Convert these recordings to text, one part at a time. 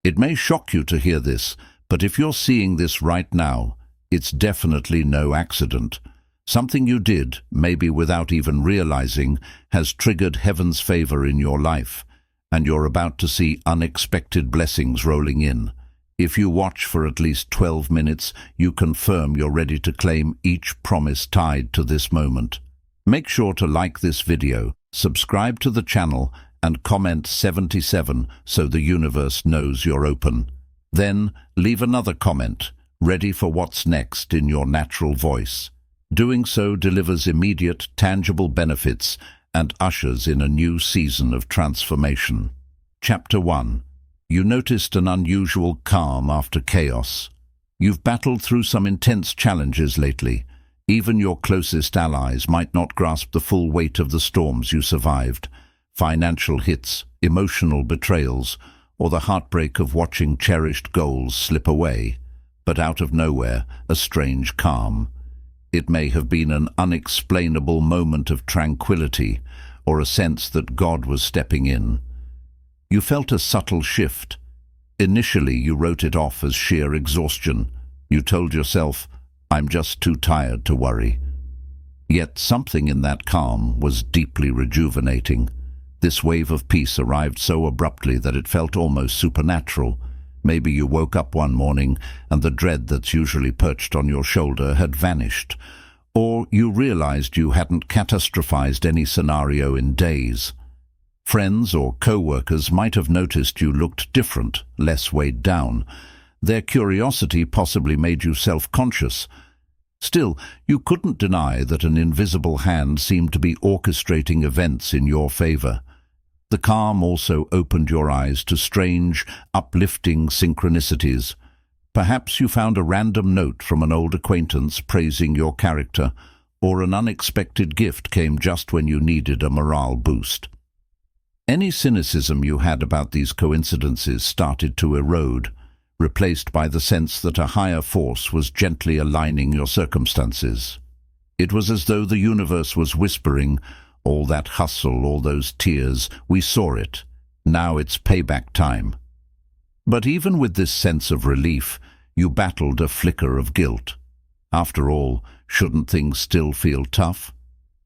It may shock you to hear this, but if you're seeing this right now, it's definitely no accident. Something you did, maybe without even realizing, has triggered heaven's favor in your life, and you're about to see unexpected blessings rolling in. If you watch for at least 12 minutes, you confirm you're ready to claim each promise tied to this moment. Make sure to like this video, subscribe to the channel, and comment 77 so the universe knows you're open. Then, leave another comment, ready for what's next in your natural voice. Doing so delivers immediate, tangible benefits and ushers in a new season of transformation. Chapter 1. You noticed an unusual calm after chaos. You've battled through some intense challenges lately. Even your closest allies might not grasp the full weight of the storms you survived. Financial hits, emotional betrayals, or the heartbreak of watching cherished goals slip away. But out of nowhere, a strange calm. It may have been an unexplainable moment of tranquility, or a sense that God was stepping in. You felt a subtle shift. Initially, you wrote it off as sheer exhaustion. You told yourself, "I'm just too tired to worry." Yet something in that calm was deeply rejuvenating. This wave of peace arrived so abruptly that it felt almost supernatural. Maybe you woke up one morning and the dread that's usually perched on your shoulder had vanished. Or you realized you hadn't catastrophized any scenario in days. Friends or co-workers might have noticed you looked different, less weighed down. Their curiosity possibly made you self-conscious. Still, you couldn't deny that an invisible hand seemed to be orchestrating events in your favor. The calm also opened your eyes to strange, uplifting synchronicities. Perhaps you found a random note from an old acquaintance praising your character, or an unexpected gift came just when you needed a morale boost. Any cynicism you had about these coincidences started to erode, replaced by the sense that a higher force was gently aligning your circumstances. It was as though the universe was whispering, "All that hustle, all those tears, we saw it. Now it's payback time." But even with this sense of relief, you battled a flicker of guilt. After all, shouldn't things still feel tough?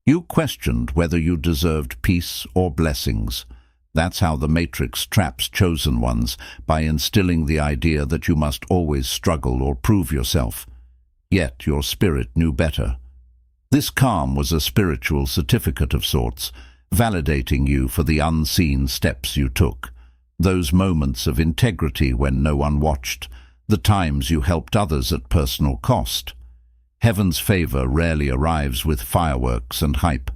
You questioned whether you deserved peace or blessings. That's how the Matrix traps chosen ones, by instilling the idea that you must always struggle or prove yourself. Yet your spirit knew better. This calm was a spiritual certificate of sorts, validating you for the unseen steps you took. Those moments of integrity when no one watched, the times you helped others at personal cost. Heaven's favor rarely arrives with fireworks and hype.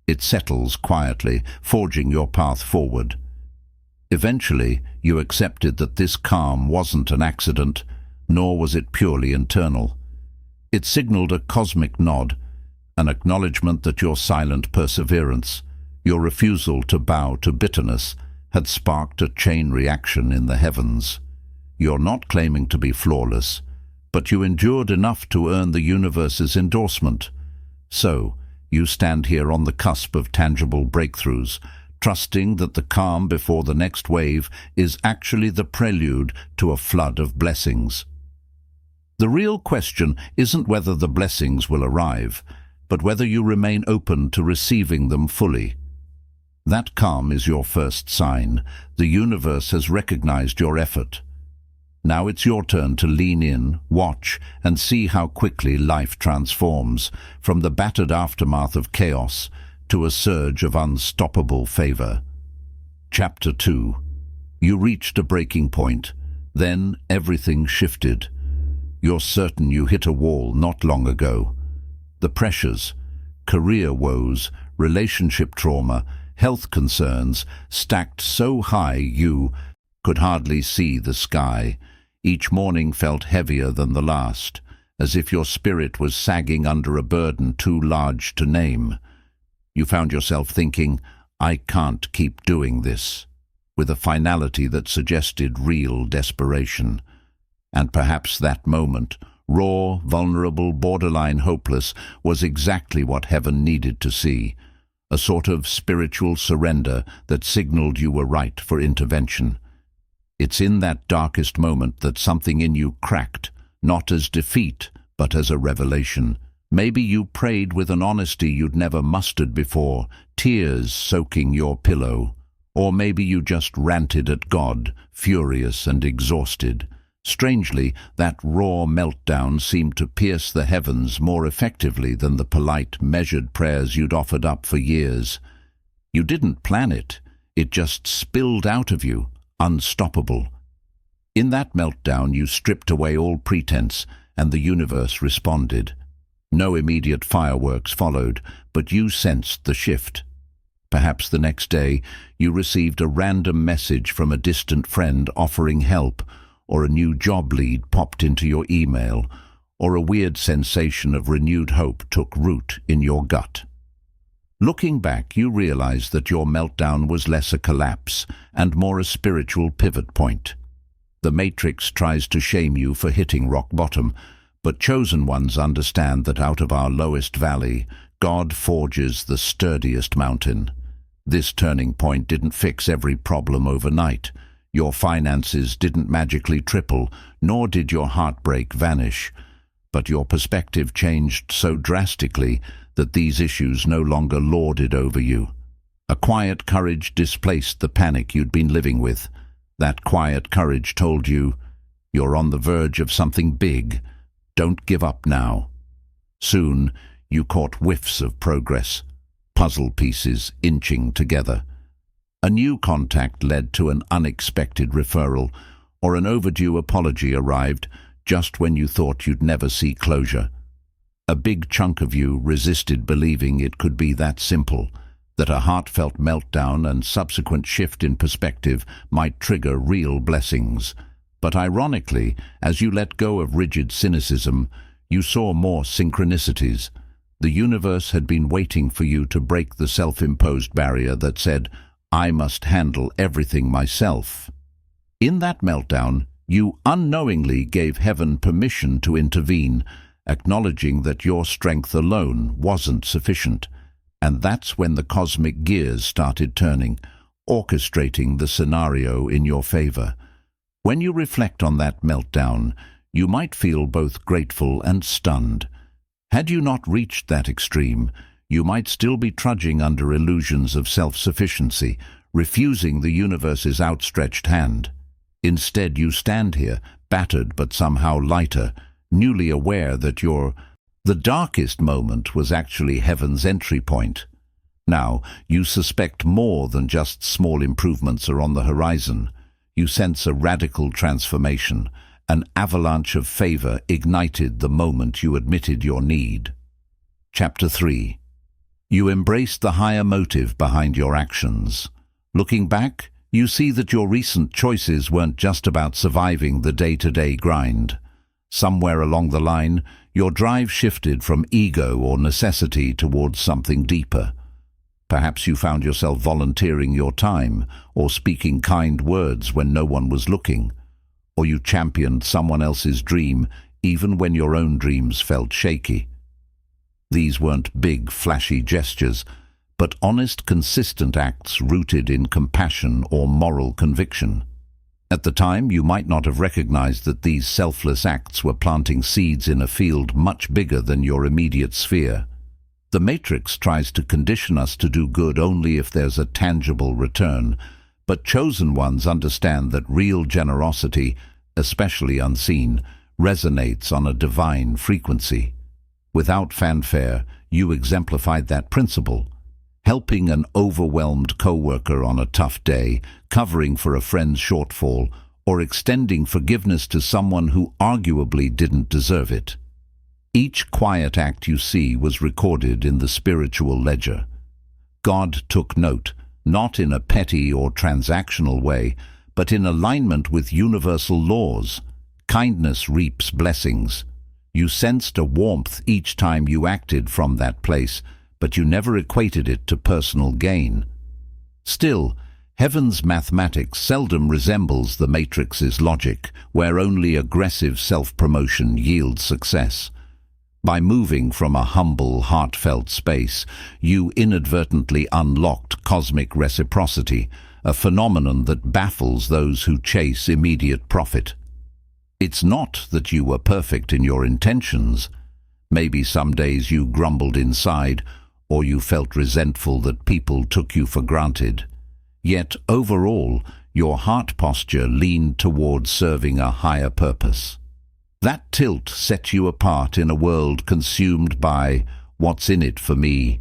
It settles quietly, forging your path forward. Eventually, you accepted that this calm wasn't an accident, nor was it purely internal. It signaled a cosmic nod, an acknowledgement that your silent perseverance, your refusal to bow to bitterness, had sparked a chain reaction in the heavens. You're not claiming to be flawless, but you endured enough to earn the universe's endorsement. So, you stand here on the cusp of tangible breakthroughs, trusting that the calm before the next wave is actually the prelude to a flood of blessings. The real question isn't whether the blessings will arrive, but whether you remain open to receiving them fully. That calm is your first sign. The universe has recognized your effort. Now it's your turn to lean in, watch, and see how quickly life transforms, from the battered aftermath of chaos to a surge of unstoppable favor. Chapter 2. You reached a breaking point. Then everything shifted. You're certain you hit a wall not long ago. The pressures, career woes, relationship trauma, health concerns, stacked so high you could hardly see the sky. Each morning felt heavier than the last, as if your spirit was sagging under a burden too large to name. You found yourself thinking, "I can't keep doing this," with a finality that suggested real desperation. And perhaps that moment, raw, vulnerable, borderline hopeless, was exactly what heaven needed to see, a sort of spiritual surrender that signaled you were right for intervention. It's in that darkest moment that something in you cracked, not as defeat, but as a revelation. Maybe you prayed with an honesty you'd never mustered before, tears soaking your pillow. Or maybe you just ranted at God, furious and exhausted. Strangely, that raw meltdown seemed to pierce the heavens more effectively than the polite, measured prayers you'd offered up for years. You didn't plan it. It just spilled out of you, unstoppable. In that meltdown, you stripped away all pretense, and the universe responded. No immediate fireworks followed, but you sensed the shift. Perhaps the next day, you received a random message from a distant friend offering help, or a new job lead popped into your email, or a weird sensation of renewed hope took root in your gut. Looking back, you realize that your meltdown was less a collapse and more a spiritual pivot point. The Matrix tries to shame you for hitting rock bottom, but chosen ones understand that out of our lowest valley, God forges the sturdiest mountain. This turning point didn't fix every problem overnight. Your finances didn't magically triple, nor did your heartbreak vanish. But your perspective changed so drastically that these issues no longer lorded over you. A quiet courage displaced the panic you'd been living with. That quiet courage told you, you're on the verge of something big. Don't give up now. Soon, you caught whiffs of progress, puzzle pieces inching together. A new contact led to an unexpected referral, or an overdue apology arrived just when you thought you'd never see closure. A big chunk of you resisted believing it could be that simple, that a heartfelt meltdown and subsequent shift in perspective might trigger real blessings. But ironically, as you let go of rigid cynicism, you saw more synchronicities. The universe had been waiting for you to break the self-imposed barrier that said, I must handle everything myself. In that meltdown, you unknowingly gave heaven permission to intervene, acknowledging that your strength alone wasn't sufficient. And that's when the cosmic gears started turning, orchestrating the scenario in your favor. When you reflect on that meltdown, you might feel both grateful and stunned. Had you not reached that extreme, you might still be trudging under illusions of self-sufficiency, refusing the universe's outstretched hand. Instead, you stand here, battered but somehow lighter, newly aware that the darkest moment was actually heaven's entry point. Now, you suspect more than just small improvements are on the horizon. You sense a radical transformation. An avalanche of favor ignited the moment you admitted your need. Chapter 3. You embraced the higher motive behind your actions. Looking back, you see that your recent choices weren't just about surviving the day-to-day grind. Somewhere along the line, your drive shifted from ego or necessity towards something deeper. Perhaps you found yourself volunteering your time or speaking kind words when no one was looking. Or you championed someone else's dream even when your own dreams felt shaky. These weren't big, flashy gestures, but honest, consistent acts rooted in compassion or moral conviction. At the time, you might not have recognized that these selfless acts were planting seeds in a field much bigger than your immediate sphere. The Matrix tries to condition us to do good only if there's a tangible return, but chosen ones understand that real generosity, especially unseen, resonates on a divine frequency. Without fanfare, you exemplified that principle, helping an overwhelmed coworker on a tough day, covering for a friend's shortfall, or extending forgiveness to someone who arguably didn't deserve it. Each quiet act you see was recorded in the spiritual ledger. God took note, not in a petty or transactional way, but in alignment with universal laws. Kindness reaps blessings. You sensed a warmth each time you acted from that place, but you never equated it to personal gain. Still, heaven's mathematics seldom resembles the Matrix's logic, where only aggressive self-promotion yields success. By moving from a humble, heartfelt space, you inadvertently unlocked cosmic reciprocity, a phenomenon that baffles those who chase immediate profit. It's not that you were perfect in your intentions. Maybe some days you grumbled inside, or you felt resentful that people took you for granted. Yet, overall, your heart posture leaned toward serving a higher purpose. That tilt set you apart in a world consumed by "what's in it for me?"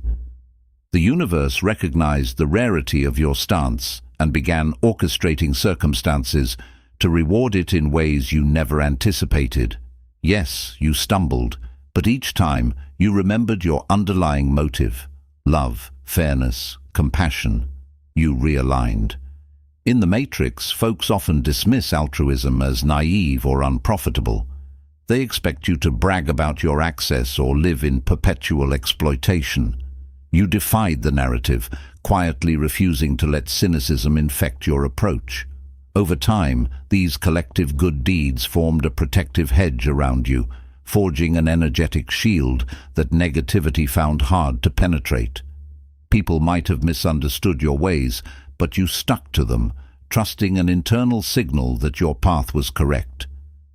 The universe recognized the rarity of your stance and began orchestrating circumstances to reward it in ways you never anticipated. Yes, you stumbled, but each time you remembered your underlying motive: love, fairness, compassion. You realigned. In the Matrix, folks often dismiss altruism as naive or unprofitable. They expect you to brag about your access or live in perpetual exploitation. You defied the narrative, quietly refusing to let cynicism infect your approach. Over time, these collective good deeds formed a protective hedge around you, forging an energetic shield that negativity found hard to penetrate. People might have misunderstood your ways, but you stuck to them, trusting an internal signal that your path was correct.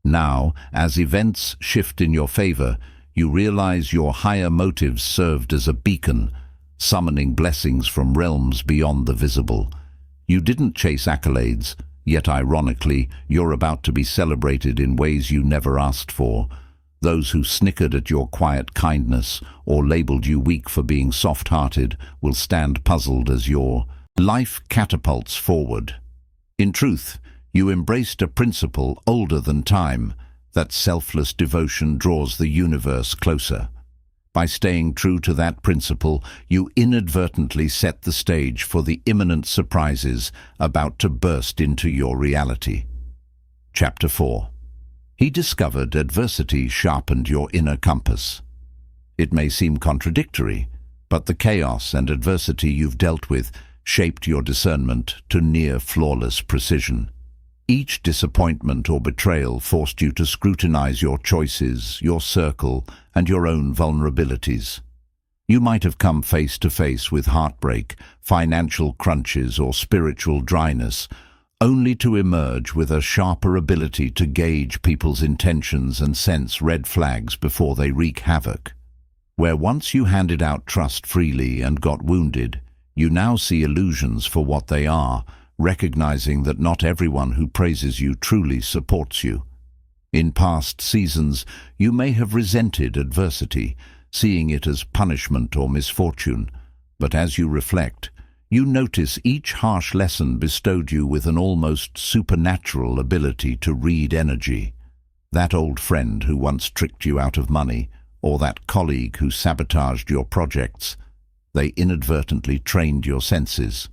Now, as events shift in your favor, you realize your higher motives served as a beacon, summoning blessings from realms beyond the visible. You didn't chase accolades, yet ironically, you're about to be celebrated in ways you never asked for. Those who snickered at your quiet kindness or labeled you weak for being soft-hearted will stand puzzled as your life catapults forward. In truth, you embraced a principle older than time, that selfless devotion draws the universe closer. By staying true to that principle, you inadvertently set the stage for the imminent surprises about to burst into your reality. Chapter 4. He discovered adversity sharpened your inner compass. It may seem contradictory, but the chaos and adversity you've dealt with shaped your discernment to near flawless precision. Each disappointment or betrayal forced you to scrutinize your choices, your circle, and your own vulnerabilities. You might have come face to face with heartbreak, financial crunches, or spiritual dryness, only to emerge with a sharper ability to gauge people's intentions and sense red flags before they wreak havoc. Where once you handed out trust freely and got wounded, you now see illusions for what they are, recognizing that not everyone who praises you truly supports you. In past seasons, you may have resented adversity, seeing it as punishment or misfortune, but as you reflect, you notice each harsh lesson bestowed you with an almost supernatural ability to read energy. That old friend who once tricked you out of money, or that colleague who sabotaged your projects, they inadvertently trained your senses.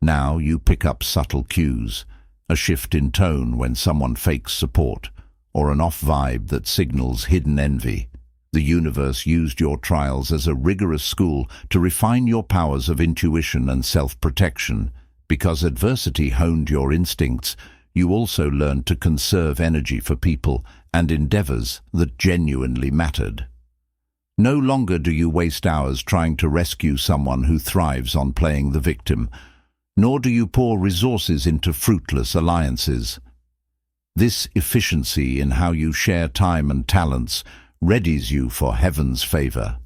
Now you pick up subtle cues, a shift in tone when someone fakes support, or an off vibe that signals hidden envy. The universe used your trials as a rigorous school to refine your powers of intuition and self-protection. Because adversity honed your instincts, you also learned to conserve energy for people and endeavors that genuinely mattered. No longer do you waste hours trying to rescue someone who thrives on playing the victim, nor do you pour resources into fruitless alliances. This efficiency in how you share time and talents readies you for heaven's favor.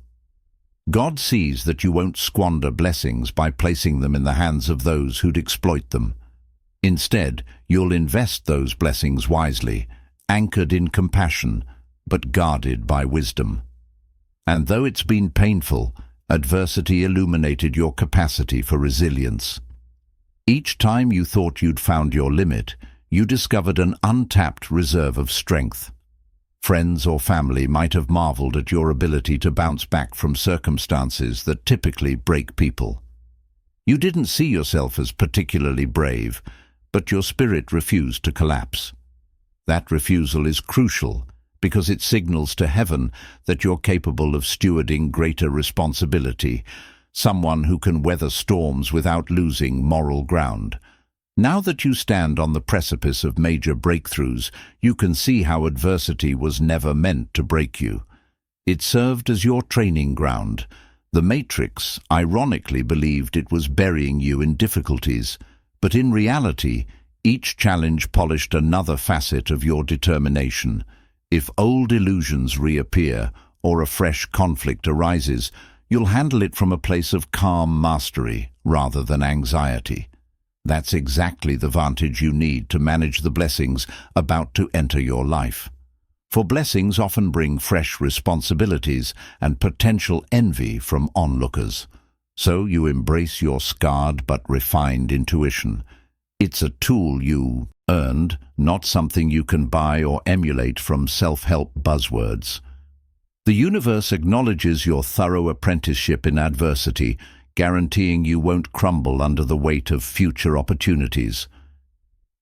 God sees that you won't squander blessings by placing them in the hands of those who'd exploit them. Instead, you'll invest those blessings wisely, anchored in compassion, but guarded by wisdom. And though it's been painful, adversity illuminated your capacity for resilience. Each time you thought you'd found your limit, you discovered an untapped reserve of strength. Friends or family might have marveled at your ability to bounce back from circumstances that typically break people. You didn't see yourself as particularly brave, but your spirit refused to collapse. That refusal is crucial because it signals to heaven that you're capable of stewarding greater responsibility, someone who can weather storms without losing moral ground. Now that you stand on the precipice of major breakthroughs, you can see how adversity was never meant to break you. It served as your training ground. The Matrix ironically believed it was burying you in difficulties, But in reality, each challenge polished another facet of your determination. If old illusions reappear or a fresh conflict arises, you'll handle it from a place of calm mastery rather than anxiety. That's exactly the vantage you need to manage the blessings about to enter your life. For blessings often bring fresh responsibilities and potential envy from onlookers. So you embrace your scarred but refined intuition. It's a tool you earned, not something you can buy or emulate from self-help buzzwords. The universe acknowledges your thorough apprenticeship in adversity, guaranteeing you won't crumble under the weight of future opportunities.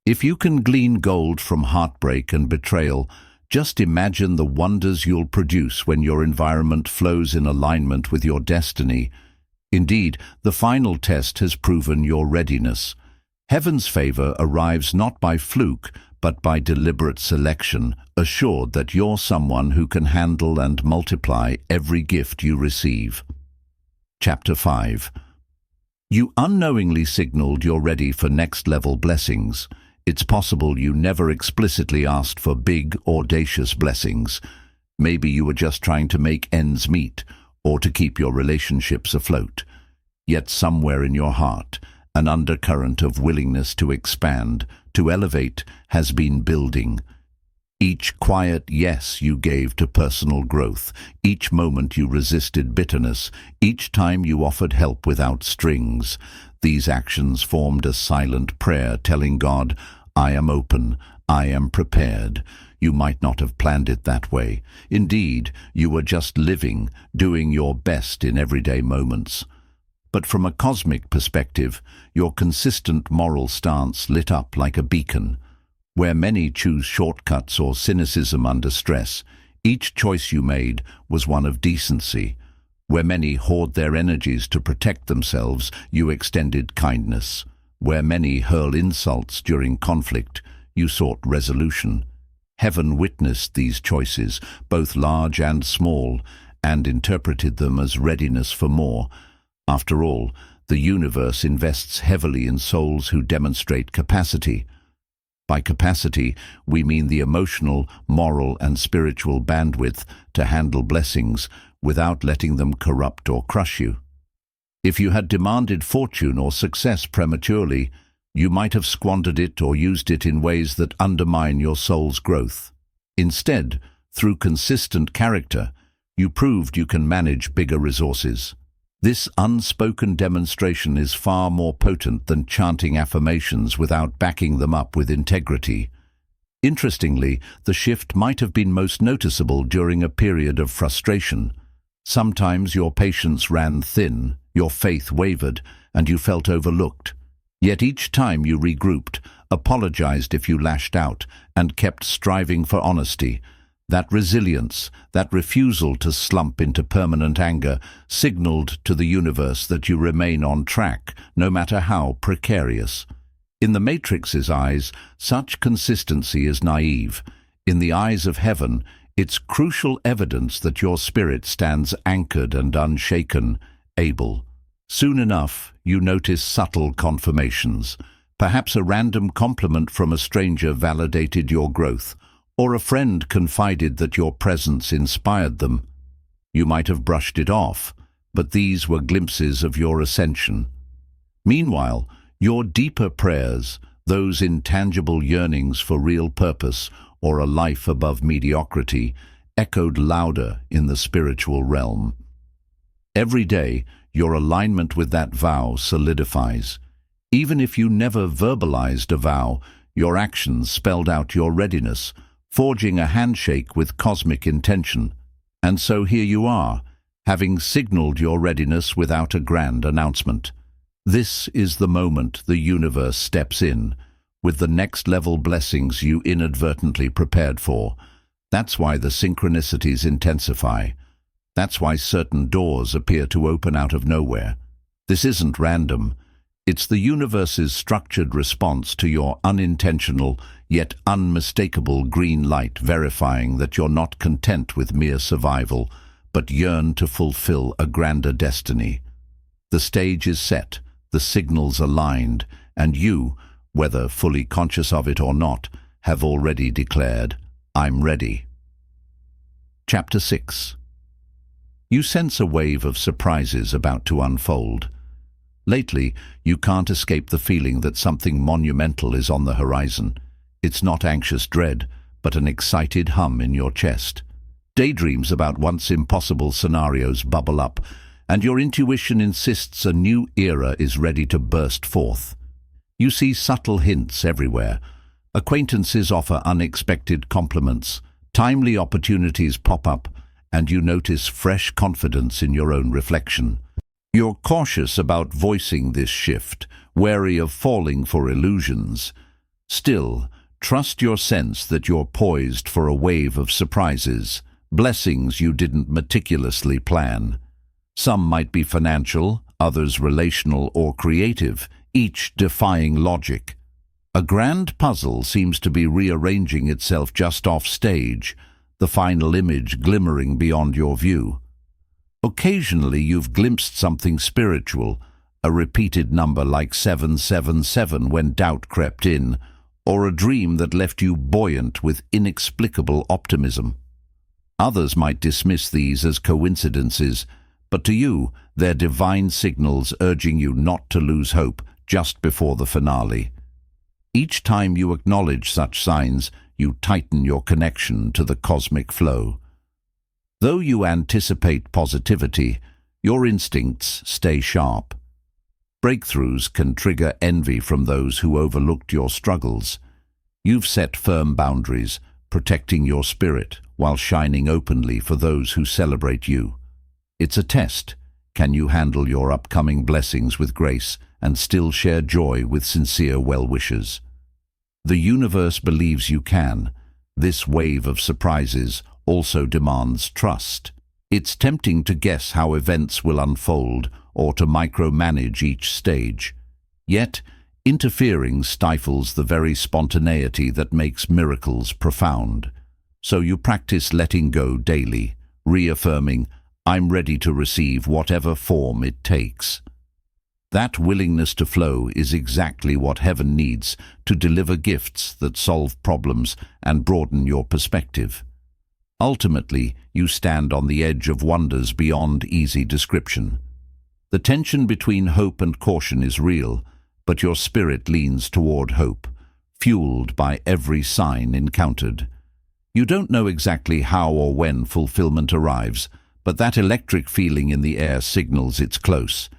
If you can glean gold from heartbreak and betrayal, just imagine the wonders you'll produce when your environment flows in alignment with your destiny. Indeed, the final test has proven your readiness. Heaven's favor arrives not by fluke, but by deliberate selection, assured that you're someone who can handle and multiply every gift you receive. Chapter 5. You unknowingly signaled you're ready for next-level blessings. It's possible you never explicitly asked for big, audacious blessings. Maybe you were just trying to make ends meet, or to keep your relationships afloat. Yet somewhere in your heart, an undercurrent of willingness to expand, to elevate, has been building. Each quiet yes you gave to personal growth, each moment you resisted bitterness, each time you offered help without strings, these actions formed a silent prayer telling God, I am open, I am prepared. You might not have planned it that way. Indeed, you were just living, doing your best in everyday moments. But from a cosmic perspective, your consistent moral stance lit up like a beacon. Where many choose shortcuts or cynicism under stress, each choice you made was one of decency. Where many hoard their energies to protect themselves, you extended kindness. Where many hurl insults during conflict, you sought resolution. Heaven witnessed these choices, both large and small, and interpreted them as readiness for more. After all, the universe invests heavily in souls who demonstrate capacity. By capacity, we mean the emotional, moral, and spiritual bandwidth to handle blessings without letting them corrupt or crush you. If you had demanded fortune or success prematurely, you might have squandered it or used it in ways that undermine your soul's growth. Instead, through consistent character, you proved you can manage bigger resources. This unspoken demonstration is far more potent than chanting affirmations without backing them up with integrity. Interestingly, the shift might have been most noticeable during a period of frustration. Sometimes your patience ran thin, your faith wavered, and you felt overlooked. Yet each time you regrouped, apologized if you lashed out, and kept striving for honesty. That resilience, that refusal to slump into permanent anger, signaled to the universe that you remain on track, no matter how precarious. In the Matrix's eyes, such consistency is naive. In the eyes of heaven, it's crucial evidence that your spirit stands anchored and unshaken, able. Soon enough, you notice subtle confirmations. Perhaps a random compliment from a stranger validated your growth, or a friend confided that your presence inspired them. You might have brushed it off, but these were glimpses of your ascension. Meanwhile, your deeper prayers, those intangible yearnings for real purpose or a life above mediocrity, echoed louder in the spiritual realm. Every day, your alignment with that vow solidifies. Even if you never verbalized a vow, your actions spelled out your readiness, forging a handshake with cosmic intention. And so here you are, having signaled your readiness without a grand announcement. This is the moment the universe steps in, with the next-level blessings you inadvertently prepared for. That's why the synchronicities intensify. That's why certain doors appear to open out of nowhere. This isn't random. It's the universe's structured response to your unintentional, yet unmistakable green light, verifying that you're not content with mere survival, but yearn to fulfill a grander destiny. The stage is set, the signals aligned, and you, whether fully conscious of it or not, have already declared, "I'm ready." Chapter 6. You sense a wave of surprises about to unfold. Lately, you can't escape the feeling that something monumental is on the horizon. It's not anxious dread, but an excited hum in your chest. Daydreams about once impossible scenarios bubble up, and your intuition insists a new era is ready to burst forth. You see subtle hints everywhere. Acquaintances offer unexpected compliments, timely opportunities pop up, and you notice fresh confidence in your own reflection. You're cautious about voicing this shift, wary of falling for illusions. Still, trust your sense that you're poised for a wave of surprises, blessings you didn't meticulously plan. Some might be financial, others relational or creative, each defying logic. A grand puzzle seems to be rearranging itself just off stage, the final image glimmering beyond your view. Occasionally you've glimpsed something spiritual, a repeated number like 777 when doubt crept in, or a dream that left you buoyant with inexplicable optimism. Others might dismiss these as coincidences, but to you they're divine signals urging you not to lose hope just before the finale. Each time you acknowledge such signs, you tighten your connection to the cosmic flow. Though you anticipate positivity, your instincts stay sharp. Breakthroughs can trigger envy from those who overlooked your struggles. You've set firm boundaries, protecting your spirit while shining openly for those who celebrate you. It's a test. Can you handle your upcoming blessings with grace and still share joy with sincere well-wishers? The universe believes you can. This wave of surprises also demands trust. It's tempting to guess how events will unfold or to micromanage each stage. Yet, interfering stifles the very spontaneity that makes miracles profound. So you practice letting go daily, reaffirming, "I'm ready to receive whatever form it takes." That willingness to flow is exactly what heaven needs to deliver gifts that solve problems and broaden your perspective. Ultimately, you stand on the edge of wonders beyond easy description. The tension between hope and caution is real, but your spirit leans toward hope, fueled by every sign encountered. You don't know exactly how or when fulfillment arrives, but that electric feeling in the air signals it's close.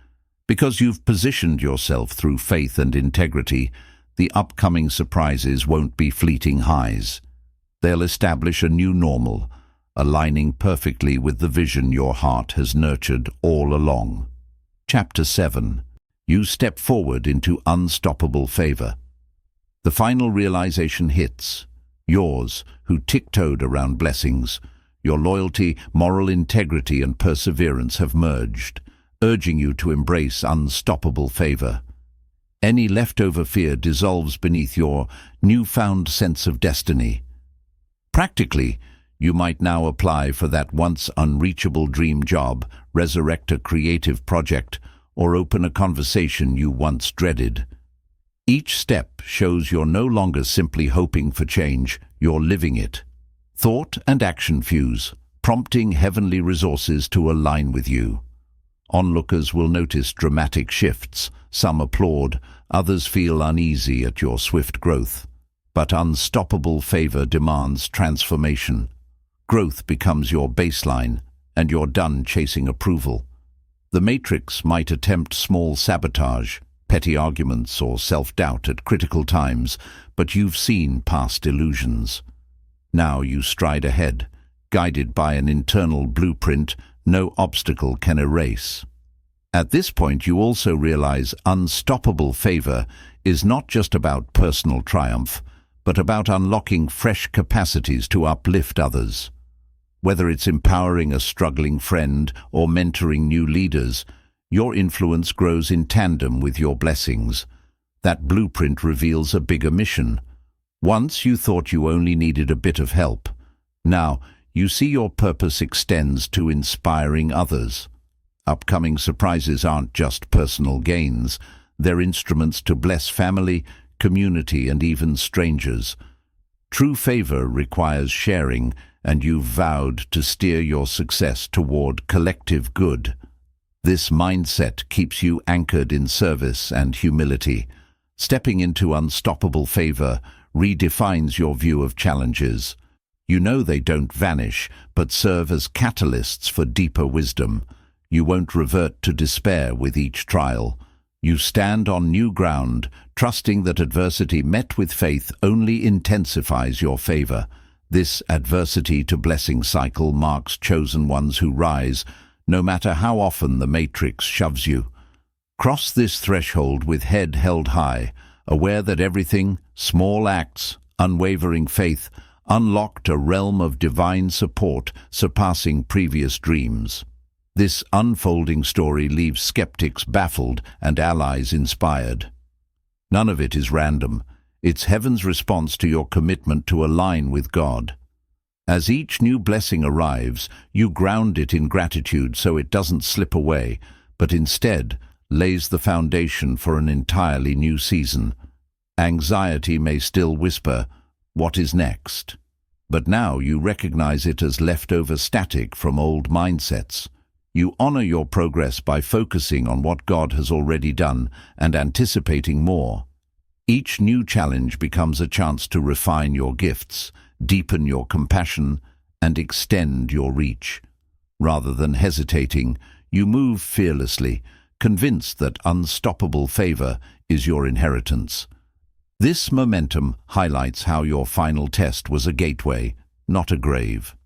Because you've positioned yourself through faith and integrity, the upcoming surprises won't be fleeting highs. They'll establish a new normal, aligning perfectly with the vision your heart has nurtured all along. Chapter 7. You step forward into unstoppable favor. The final realization hits. Yours, who tiptoed around blessings. Your loyalty, moral integrity, and perseverance have merged, urging you to embrace unstoppable favor. Any leftover fear dissolves beneath your newfound sense of destiny. Practically, you might now apply for that once unreachable dream job, resurrect a creative project, or open a conversation you once dreaded. Each step shows you're no longer simply hoping for change, you're living it. Thought and action fuse, prompting heavenly resources to align with you. Onlookers will notice dramatic shifts. Some applaud, others feel uneasy at your swift growth. But unstoppable favor demands transformation. Growth becomes your baseline, and you're done chasing approval. The Matrix might attempt small sabotage, petty arguments, or self-doubt at critical times, but you've seen past illusions. Now you stride ahead, guided by an internal blueprint no obstacle can erase. At this point, you also realize unstoppable favor is not just about personal triumph, but about unlocking fresh capacities to uplift others. Whether it's empowering a struggling friend or mentoring new leaders, your influence grows in tandem with your blessings. That blueprint reveals a bigger mission. Once you thought you only needed a bit of help. Now, you see your purpose extends to inspiring others. Upcoming surprises aren't just personal gains, They're instruments to bless family, community, and even strangers. True favor requires sharing, and you've vowed to steer your success toward collective good. This mindset keeps you anchored in service and humility. Stepping into unstoppable favor redefines your view of challenges. You know they don't vanish, but serve as catalysts for deeper wisdom. You won't revert to despair with each trial. You stand on new ground, trusting that adversity met with faith only intensifies your favor. This adversity to blessing cycle marks chosen ones who rise, no matter how often the matrix shoves you. Cross this threshold with head held high, aware that everything, small acts, unwavering faith, unlocked a realm of divine support surpassing previous dreams. This unfolding story leaves skeptics baffled and allies inspired. None of it is random. It's heaven's response to your commitment to align with God. As each new blessing arrives, you ground it in gratitude so it doesn't slip away, but instead lays the foundation for an entirely new season. Anxiety may still whisper, "What is next?" But now you recognize it as leftover static from old mindsets. You honor your progress by focusing on what God has already done and anticipating more. Each new challenge becomes a chance to refine your gifts, deepen your compassion, and extend your reach. Rather than hesitating, you move fearlessly, convinced that unstoppable favor is your inheritance. This momentum highlights how your final test was a gateway, not a grave.